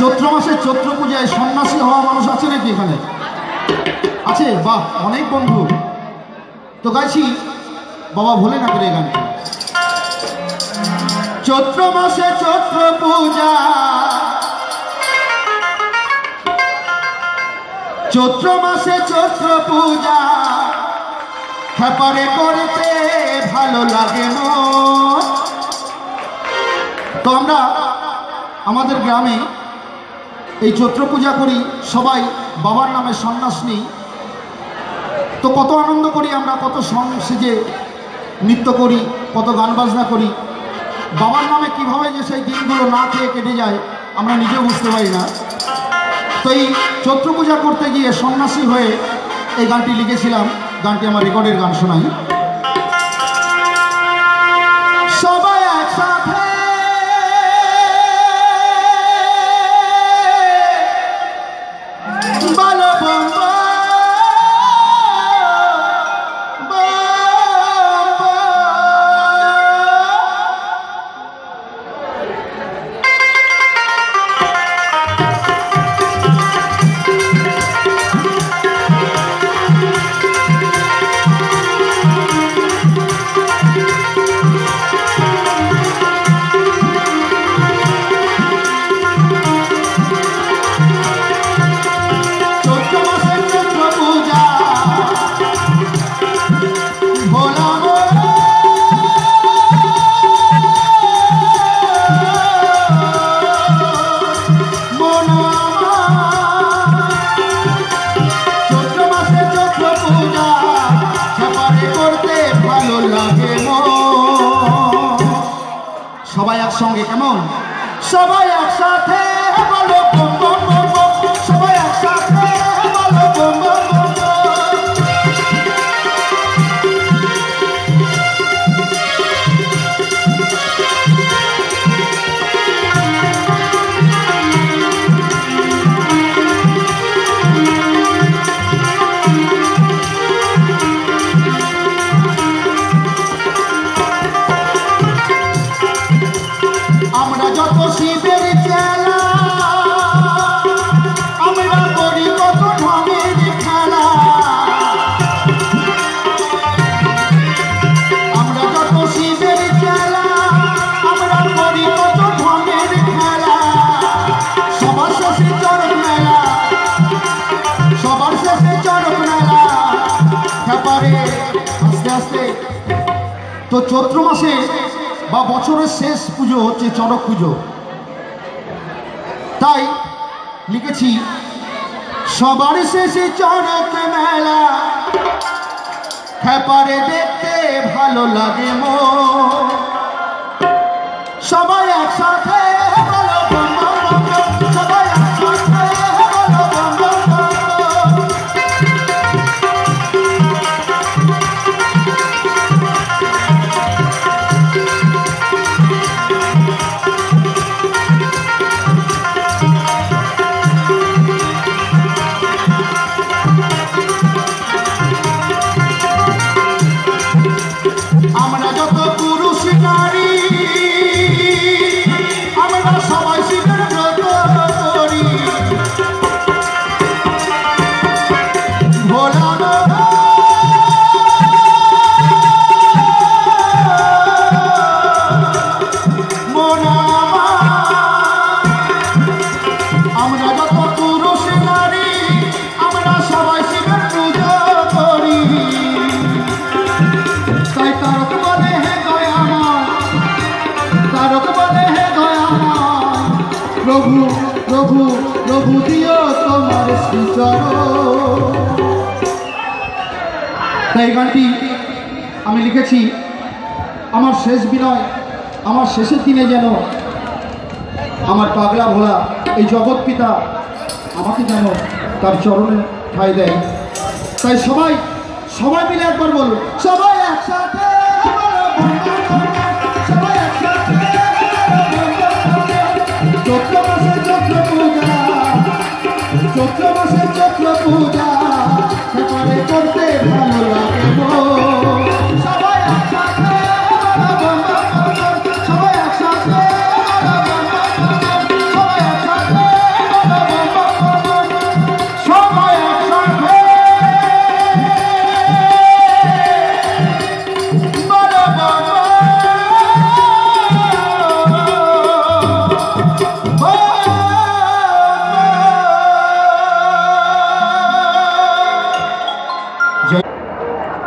চৈত্র মাসে চৈত্র পূজায় সন্ন্যাসী হওয়া মানুষ আছে নাকি এখানে? আছে? বাহ, অনেক বন্ধু। তো গাইছি বাবা ভোলেনাথের এই গানটা। চৈত্র মাসে চৈত্র পূজা, চৈত্র মাসে চৈত্র পূজা, হ্যাপারে করতে ভালো লাগে মন। তো আমরা আমাদের গ্রামে এই চৈত্র পূজা করি, সবাই বাবার নামে সন্ন্যাস নিই। তো কত আনন্দ করি আমরা, কত সং সেজে নৃত্য করি, কত গান বাজনা করি। বাবার নামে কিভাবে যে সেই দিনগুলো না খেয়ে কেটে যায় আমরা নিজেও বুঝতে পারি না। তো এই চৈত্র পূজা করতে গিয়ে সন্ন্যাসী হয়ে এই গানটি লিখেছিলাম। গানটি আমার রেকর্ডের গান, শোনাই। সবাই একসাথে সবাই একসঙ্গে কেমন? সবাই একসাথে বলো বম বম বম বম, সবাই একসাথে বলো বম বম বম বম। আমরা যত শিবের চেলা, আমরা করি কত ঢঙের খেলা। আমরা যত শিবের চেলা, আমরা করি কত ঢঙের খেলা। সবার শেষে চড়ক মেলা, সবার শেষে চড়ক মেলা। ব্যাপারে আস্তে আস্তে তো চৈত্র মাসে বা বছরের শেষ পুজো হচ্ছে চড়ক পুজো। তাই লিখেছি সবার শেষে চড়ক মেলা, খেপারে দেখতে ভালো লাগে মন। সবাই একসাথে বলো বম বম বম বম, সবাই একসাথে বলো বম বম বম বম। আমরা যত পুরুষ নারী, আমরা সবাই শিবের ব্রত করি। ভোলা মোনা, আমরা যত পুরুষ নারী, আমরা সবাই শিবের পুজো করি। তাই তারক বলে হে দয়াময়, তারক বলে হে দয়াময়, প্রভু প্রভু প্রভু দিও তোমার শ্রীচরণ। তাই গানটি আমি লিখেছি আমার শেষ বিনয়, আমার শেষের দিনে যেন আমার পাগলা ভোলা এই জগৎ পিতা আমাকে যেন তার চরণে ঠাঁই দেয়। তাই সবাই সবাই মিলে একবার বলুন, সবাই একসাথে সবাই একসাথে। চৈত্র মাসে চৈত্র পূজা, চৈত্র মাসে চৈত্র পূজা, সেখানে করতে ভালো লাগে মন। সবাই একসাথে সবাই একসাথে সবাই একসাথে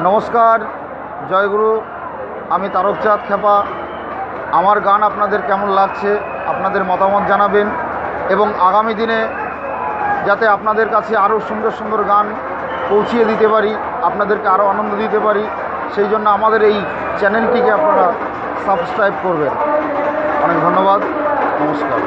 নমস্কার, জয়গুরু। আমি তারকচাঁদ খেপা। আমার গান আপনাদের কেমন লাগছে আপনাদের মতামত জানাবেন, এবং আগামী দিনে যাতে আপনাদের কাছে আরও সুন্দর সুন্দর গান পৌঁছিয়ে দিতে পারি, আপনাদেরকে আরও আনন্দ দিতে পারি, সেই জন্য আমাদের এই চ্যানেলটিকে আপনারা সাবস্ক্রাইব করবেন। অনেক ধন্যবাদ, নমস্কার।